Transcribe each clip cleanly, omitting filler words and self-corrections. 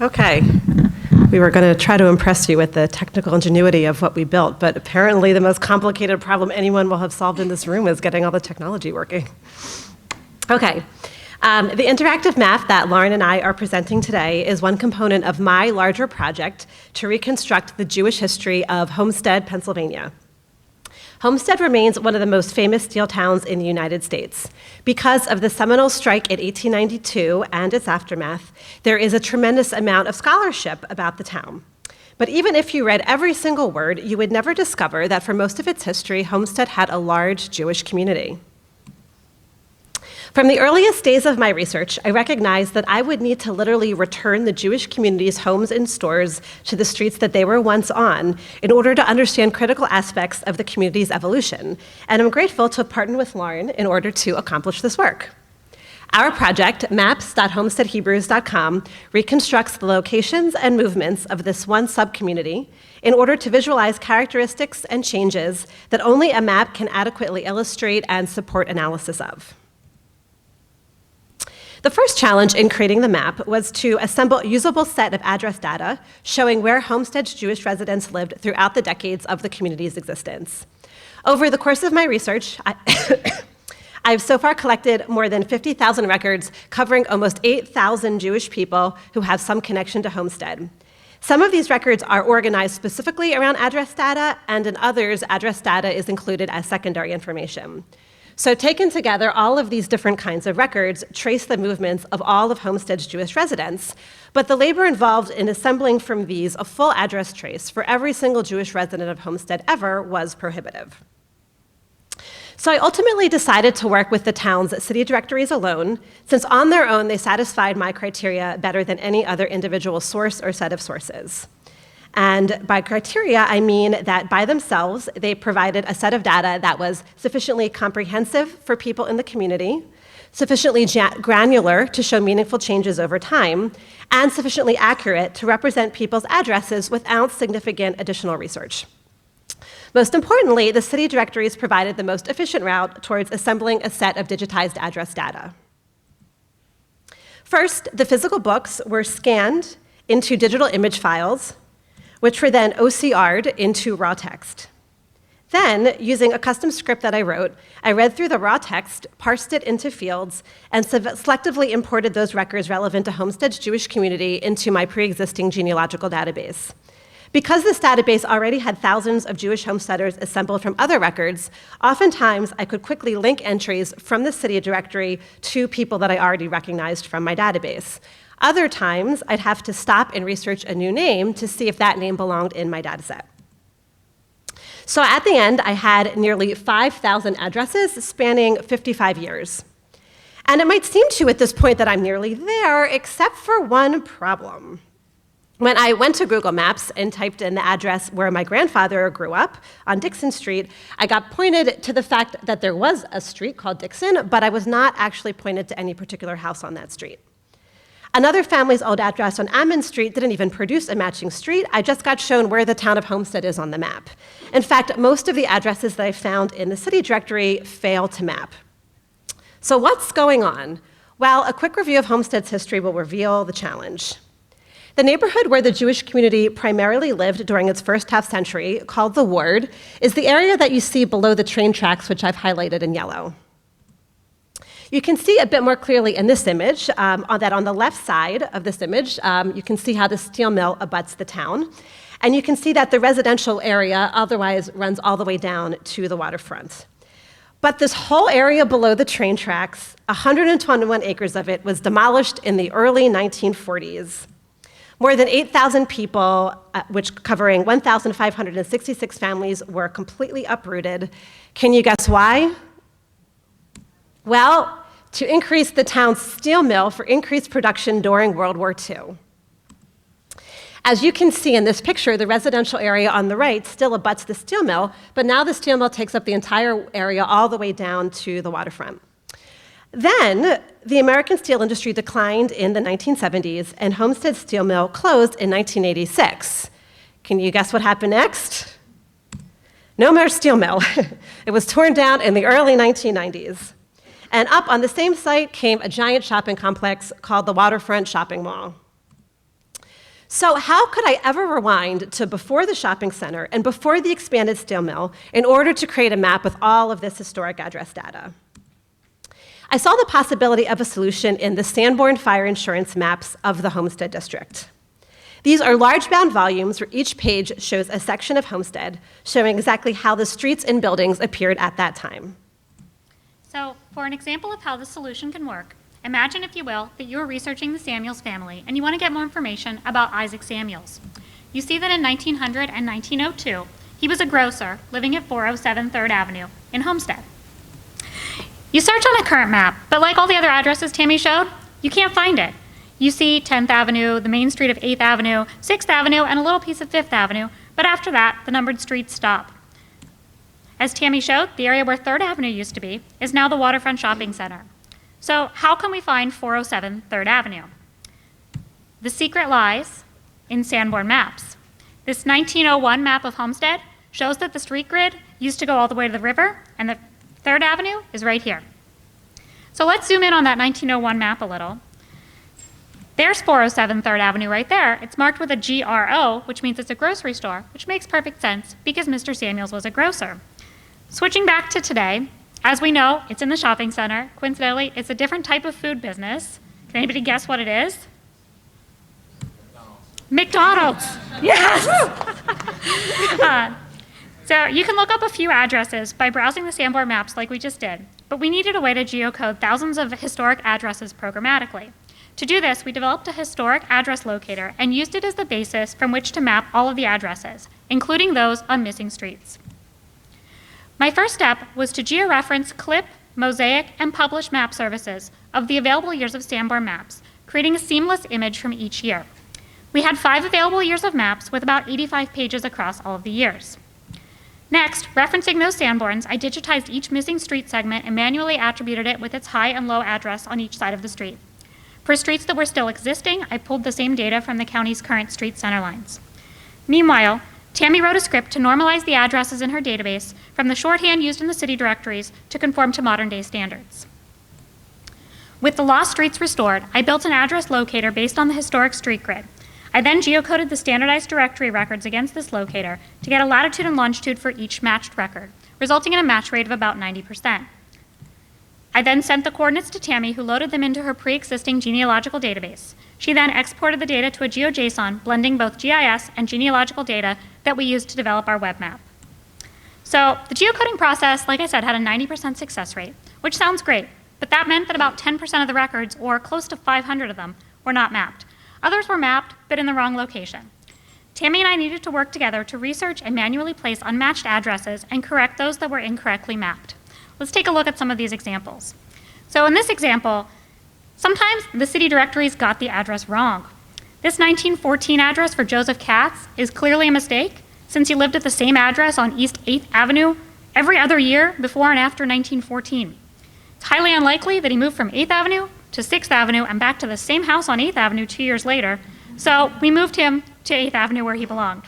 Okay. We were going to try to impress you with the technical ingenuity of what we built, but apparently the most complicated problem anyone will have solved in this room is getting all the technology working. Okay. The interactive map that Lauren and I are presenting today is one component of my larger project to reconstruct the Jewish history of Homestead, Pennsylvania. Homestead remains one of the most famous steel towns in the United States. Because of the Seminole Strike in 1892 and its aftermath, there is a tremendous amount of scholarship about the town. But even if you read every single word, you would never discover that for most of its history, Homestead had a large Jewish community. From the earliest days of my research, I recognized that I would need to literally return the Jewish community's homes and stores to the streets that they were once on in order to understand critical aspects of the community's evolution. And I'm grateful to partner with Lauren in order to accomplish this work. Our project, maps.homesteadhebrews.com, reconstructs the locations and movements of this one sub-community in order to visualize characteristics and changes that only a map can adequately illustrate and support analysis of. The first challenge in creating the map was to assemble a usable set of address data showing where Homestead's Jewish residents lived throughout the decades of the community's existence. Over the course of my research, I've so far collected more than 50,000 records covering almost 8,000 Jewish people who have some connection to Homestead. Some of these records are organized specifically around address data, and in others, address data is included as secondary information. So taken together, all of these different kinds of records trace the movements of all of Homestead's Jewish residents, but the labor involved in assembling from these a full address trace for every single Jewish resident of Homestead ever was prohibitive. So I ultimately decided to work with the town's city directories alone, since on their own they satisfied my criteria better than any other individual source or set of sources. And by criteria, I mean that by themselves, they provided a set of data that was sufficiently comprehensive for people in the community, sufficiently granular to show meaningful changes over time, and sufficiently accurate to represent people's addresses without significant additional research. Most importantly, the city directories provided the most efficient route towards assembling a set of digitized address data. First, the physical books were scanned into digital image files, which were then OCR'd into raw text. Then, using a custom script that I wrote, I read through the raw text, parsed it into fields, and selectively imported those records relevant to Homestead's Jewish community into my pre-existing genealogical database. Because this database already had thousands of Jewish homesteaders assembled from other records, oftentimes I could quickly link entries from the city directory to people that I already recognized from my database. Other times, I'd have to stop and research a new name to see if that name belonged in my dataset. So at the end, I had nearly 5,000 addresses spanning 55 years. And it might seem to you at this point that I'm nearly there, except for one problem. When I went to Google Maps and typed in the address where my grandfather grew up, on Dixon Street, I got pointed to the fact that there was a street called Dixon, but I was not actually pointed to any particular house on that street. Another family's old address on Ammon Street didn't even produce a matching street. I just got shown where the town of Homestead is on the map. In fact, most of the addresses that I found in the city directory fail to map. So what's going on? Well, a quick review of Homestead's history will reveal the challenge. The neighborhood where the Jewish community primarily lived during its first half century, called the Ward, is the area that you see below the train tracks, which I've highlighted in yellow. You can see a bit more clearly in this image that on the left side of this image, you can see how the steel mill abuts the town. And you can see that the residential area otherwise runs all the way down to the waterfront. But this whole area below the train tracks, 121 acres of it, was demolished in the early 1940s. More than 8,000 people, which covering 1,566 families, were completely uprooted. Can you guess why? Well, to increase the town's steel mill for increased production during World War II. As you can see in this picture, the residential area on the right still abuts the steel mill, but now the steel mill takes up the entire area all the way down to the waterfront. Then, the American steel industry declined in the 1970s, and Homestead Steel Mill closed in 1986. Can you guess what happened next? No more steel mill. It was torn down in the early 1990s. And up on the same site came a giant shopping complex called the Waterfront Shopping Mall. So how could I ever rewind to before the shopping center and before the expanded steel mill in order to create a map with all of this historic address data? I saw the possibility of a solution in the Sanborn fire insurance maps of the Homestead district. These are large bound volumes where each page shows a section of Homestead, showing exactly how the streets and buildings appeared at that time. So, for an example of how this solution can work, imagine, if you will, that you are researching the Samuels family and you want to get more information about Isaac Samuels. You see that in 1900 and 1902, he was a grocer living at 407 3rd Avenue in Homestead. You search on a current map, but like all the other addresses Tammy showed, you can't find it. You see 10th Avenue, the main street of 8th Avenue, 6th Avenue, and a little piece of 5th Avenue, but after that, the numbered streets stop. As Tammy showed, the area where 3rd Avenue used to be is now the Waterfront Shopping Center. So how can we find 407 3rd Avenue? The secret lies in Sanborn maps. This 1901 map of Homestead shows that the street grid used to go all the way to the river, and the 3rd Avenue is right here. So let's zoom in on that 1901 map a little. There's 407 3rd Avenue right there. It's marked with a GRO, which means it's a grocery store, which makes perfect sense because Mr. Samuels was a grocer. Switching back to today, as we know, it's in the shopping center. Coincidentally, it's a different type of food business. Can anybody guess what it is? McDonald's. Yes! So you can look up a few addresses by browsing the Sanborn maps like we just did, but we needed a way to geocode thousands of historic addresses programmatically. To do this, we developed a historic address locator and used it as the basis from which to map all of the addresses, including those on missing streets. My first step was to georeference, clip, mosaic, and publish map services of the available years of Sanborn maps, creating a seamless image from each year. We had 5 available years of maps with about 85 pages across all of the years. Next, referencing those Sanborns, I digitized each missing street segment and manually attributed it with its high and low address on each side of the street. For streets that were still existing, I pulled the same data from the county's current street center lines. Meanwhile, Tammy wrote a script to normalize the addresses in her database from the shorthand used in the city directories to conform to modern-day standards. With the lost streets restored, I built an address locator based on the historic street grid. I then geocoded the standardized directory records against this locator to get a latitude and longitude for each matched record, resulting in a match rate of about 90%. I then sent the coordinates to Tammy, who loaded them into her pre-existing genealogical database. She then exported the data to a GeoJSON, blending both GIS and genealogical data that we used to develop our web map. So the geocoding process, like I said, had a 90% success rate, which sounds great, but that meant that about 10% of the records, or close to 500 of them, were not mapped. Others were mapped, but in the wrong location. Tammy and I needed to work together to research and manually place unmatched addresses and correct those that were incorrectly mapped. Let's take a look at some of these examples. So in this example, sometimes the city directories got the address wrong. This 1914 address for Joseph Katz is clearly a mistake, since he lived at the same address on East 8th Avenue every other year before and after 1914. It's highly unlikely that he moved from 8th Avenue to 6th Avenue and back to the same house on 8th Avenue 2 years later, so we moved him to 8th Avenue where he belonged.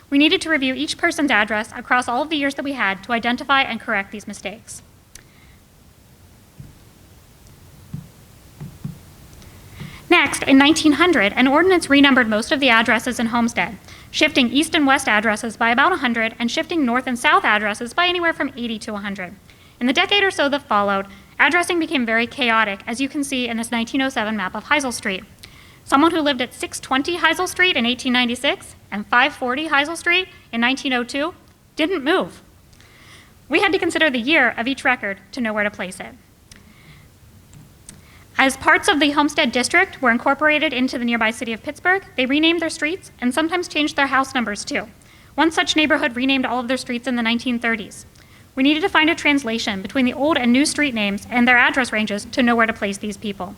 We needed to review each person's address across all of the years that we had to identify and correct these mistakes. Next, in 1900, an ordinance renumbered most of the addresses in Homestead, shifting east and west addresses by about 100 and shifting north and south addresses by anywhere from 80 to 100. In the decade or so that followed, addressing became very chaotic, as you can see in this 1907 map of Heisel Street. Someone who lived at 620 Heisel Street in 1896 and 540 Heisel Street in 1902 didn't move. We had to consider the year of each record to know where to place it. As parts of the Homestead district were incorporated into the nearby city of Pittsburgh, they renamed their streets and sometimes changed their house numbers too. One such neighborhood renamed all of their streets in the 1930s. We needed to find a translation between the old and new street names and their address ranges to know where to place these people.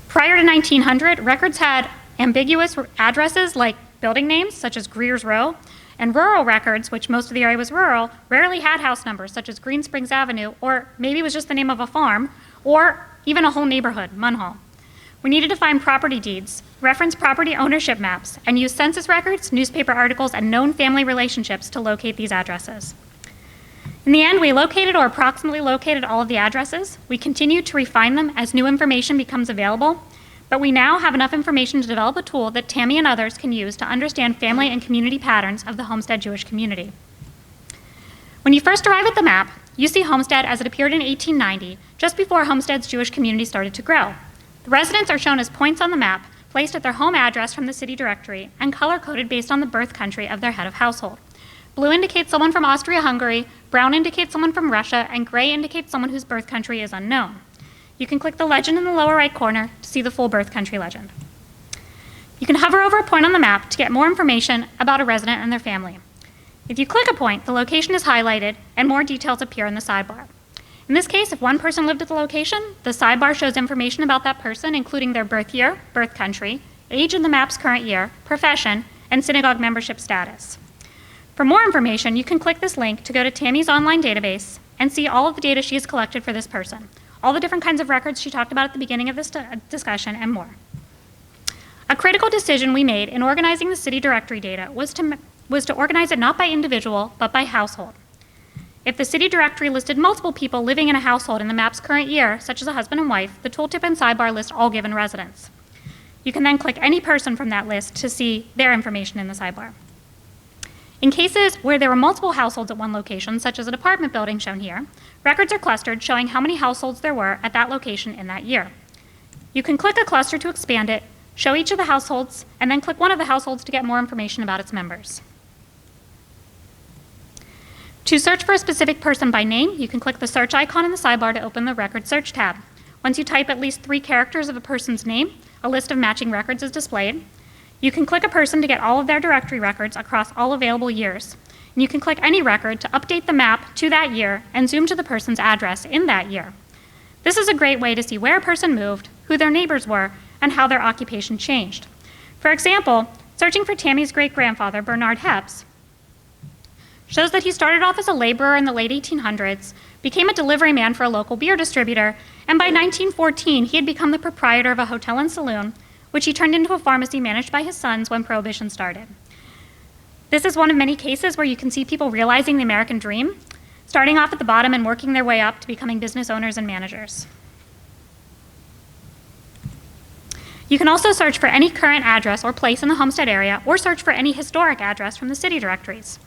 Prior to 1900, records had ambiguous addresses like building names, such as Greer's Row, and rural records, which most of the area was rural, rarely had house numbers, such as Green Springs Avenue, or maybe it was just the name of a farm, or even a whole neighborhood, Munhall. We needed to find property deeds, reference property ownership maps, and use census records, newspaper articles, and known family relationships to locate these addresses. In the end, we located or approximately located all of the addresses. We continued to refine them as new information becomes available. But we now have enough information to develop a tool that Tammy and others can use to understand family and community patterns of the Homestead Jewish community. When you first arrive at the map, you see Homestead as it appeared in 1890, just before Homestead's Jewish community started to grow. The residents are shown as points on the map, placed at their home address from the city directory, and color-coded based on the birth country of their head of household. Blue indicates someone from Austria-Hungary, brown indicates someone from Russia, and gray indicates someone whose birth country is unknown. You can click the legend in the lower right corner to see the full birth country legend. You can hover over a point on the map to get more information about a resident and their family. If you click a point, the location is highlighted and more details appear in the sidebar. In this case, if one person lived at the location, the sidebar shows information about that person, including their birth year, birth country, age in the map's current year, profession, and synagogue membership status. For more information, you can click this link to go to Tammy's online database and see all of the data she has collected for this person, all the different kinds of records she talked about at the beginning of this discussion, and more. A critical decision we made in organizing the city directory data was to organize it not by individual, but by household. If the city directory listed multiple people living in a household in the map's current year, such as a husband and wife, the tooltip and sidebar list all given residents. You can then click any person from that list to see their information in the sidebar. In cases where there were multiple households at one location, such as an apartment building shown here, records are clustered showing how many households there were at that location in that year. You can click a cluster to expand it, show each of the households, and then click one of the households to get more information about its members. To search for a specific person by name, you can click the search icon in the sidebar to open the Record Search tab. Once you type at least 3 characters of a person's name, a list of matching records is displayed. You can click a person to get all of their directory records across all available years. And you can click any record to update the map to that year and zoom to the person's address in that year. This is a great way to see where a person moved, who their neighbors were, and how their occupation changed. For example, searching for Tammy's great-grandfather, Bernard Hepps, shows that he started off as a laborer in the late 1800s, became a delivery man for a local beer distributor, and by 1914 he had become the proprietor of a hotel and saloon, which he turned into a pharmacy managed by his sons when Prohibition started. This is one of many cases where you can see people realizing the American dream, starting off at the bottom and working their way up to becoming business owners and managers. You can also search for any current address or place in the Homestead area, or search for any historic address from the city directories.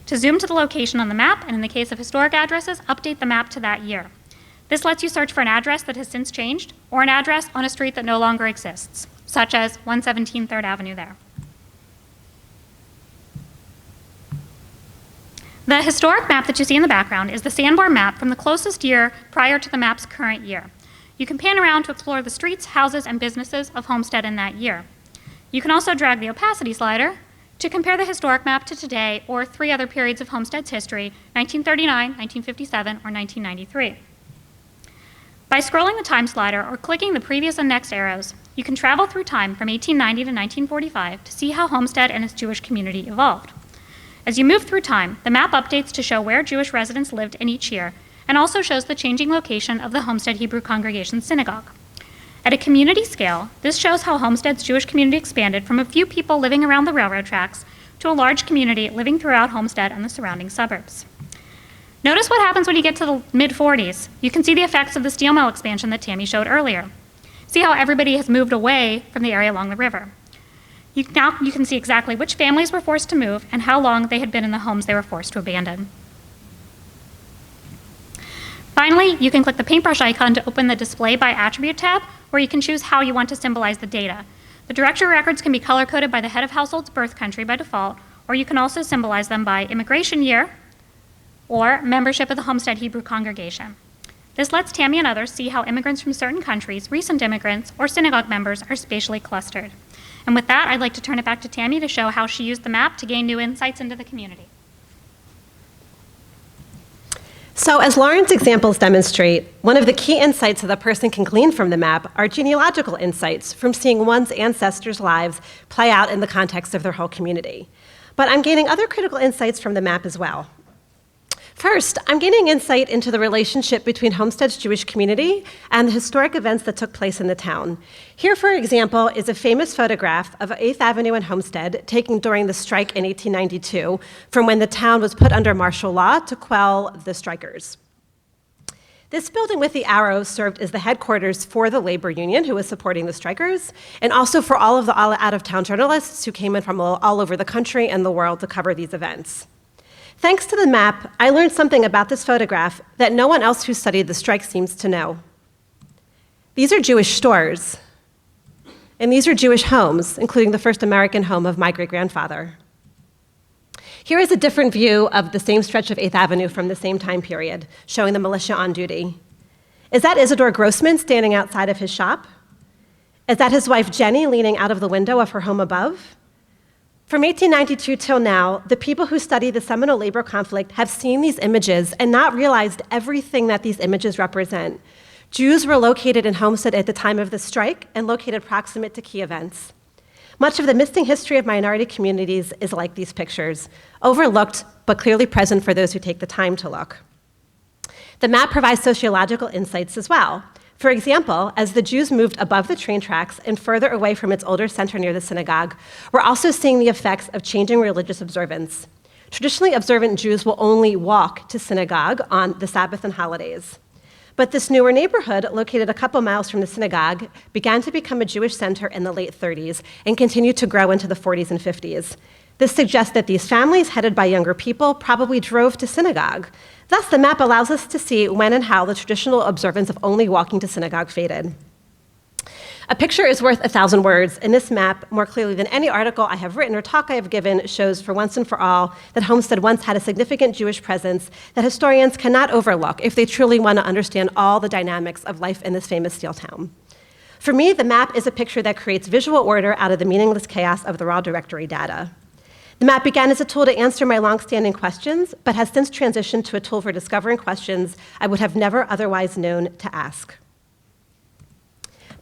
To zoom to the location on the map, and in the case of historic addresses, update the map to that year. This lets you search for an address that has since changed, or an address on a street that no longer exists, such as 117 3rd Avenue there. The historic map that you see in the background is the Sanborn map from the closest year prior to the map's current year. You can pan around to explore the streets, houses, and businesses of Homestead in that year. You can also drag the opacity slider to compare the historic map to today or 3 other periods of Homestead's history, 1939, 1957, or 1993. By scrolling the time slider or clicking the previous and next arrows, you can travel through time from 1890 to 1945 to see how Homestead and its Jewish community evolved. As you move through time, the map updates to show where Jewish residents lived in each year, and also shows the changing location of the Homestead Hebrew Congregation Synagogue. At a community scale, this shows how Homestead's Jewish community expanded from a few people living around the railroad tracks to a large community living throughout Homestead and the surrounding suburbs. Notice what happens when you get to the mid-40s. You can see the effects of the steel mill expansion that Tammy showed earlier. See how everybody has moved away from the area along the river. Now you can see exactly which families were forced to move and how long they had been in the homes they were forced to abandon. Finally, you can click the paintbrush icon to open the Display by Attribute tab, where you can choose how you want to symbolize the data. The directory records can be color-coded by the head of household's birth country by default, or you can also symbolize them by immigration year or membership of the Homestead Hebrew Congregation. This lets Tammy and others see how immigrants from certain countries, recent immigrants, or synagogue members are spatially clustered. And with that, I'd like to turn it back to Tammy to show how she used the map to gain new insights into the community. So as Lauren's examples demonstrate, one of the key insights that a person can glean from the map are genealogical insights from seeing one's ancestors' lives play out in the context of their whole community. But I'm gaining other critical insights from the map as well. First, I'm gaining insight into the relationship between Homestead's Jewish community and the historic events that took place in the town. Here, for example, is a famous photograph of 8th Avenue and Homestead taken during the strike in 1892, from when the town was put under martial law to quell the strikers. This building with the arrow served as the headquarters for the labor union who was supporting the strikers, and also for all of the out-of-town journalists who came in from all over the country and the world to cover these events. Thanks to the map, I learned something about this photograph that no one else who studied the strike seems to know. These are Jewish stores, and these are Jewish homes, including the first American home of my great-grandfather. Here is a different view of the same stretch of 8th Avenue from the same time period, showing the militia on duty. Is that Isidore Grossman standing outside of his shop? Is that his wife Jenny leaning out of the window of her home above? From 1892 till now, the people who study the Seminole labor conflict have seen these images and not realized everything that these images represent. Jews were located in Homestead at the time of the strike and located proximate to key events. Much of the missing history of minority communities is like these pictures, overlooked but clearly present for those who take the time to look. The map provides sociological insights as well. For example, as the Jews moved above the train tracks and further away from its older center near the synagogue, we're also seeing the effects of changing religious observance. Traditionally observant Jews will only walk to synagogue on the Sabbath and holidays. But this newer neighborhood, located a couple miles from the synagogue, began to become a Jewish center in the late 30s and continued to grow into the 40s and 50s. This suggests that these families, headed by younger people, probably drove to synagogue. Thus, the map allows us to see when and how the traditional observance of only walking to synagogue faded. A picture is worth 1,000 words, and this map, more clearly than any article I have written or talk I have given, shows for once and for all that Homestead once had a significant Jewish presence that historians cannot overlook if they truly want to understand all the dynamics of life in this famous steel town. For me, the map is a picture that creates visual order out of the meaningless chaos of the raw directory data. The map began as a tool to answer my long-standing questions, but has since transitioned to a tool for discovering questions I would have never otherwise known to ask.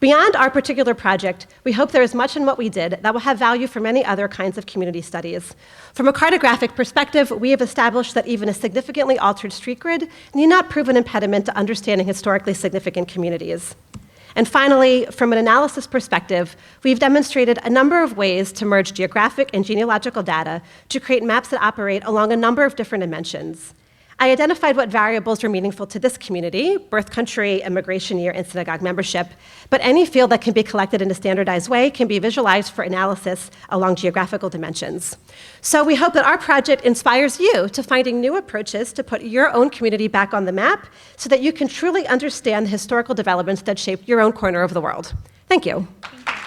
Beyond our particular project, we hope there is much in what we did that will have value for many other kinds of community studies. From a cartographic perspective, we have established that even a significantly altered street grid need not prove an impediment to understanding historically significant communities. And finally, from an analysis perspective, we've demonstrated a number of ways to merge geographic and genealogical data to create maps that operate along a number of different dimensions. I identified what variables were meaningful to this community, birth country, immigration year, and synagogue membership, but any field that can be collected in a standardized way can be visualized for analysis along geographical dimensions. So we hope that our project inspires you to finding new approaches to put your own community back on the map so that you can truly understand the historical developments that shaped your own corner of the world. Thank you. Thank you.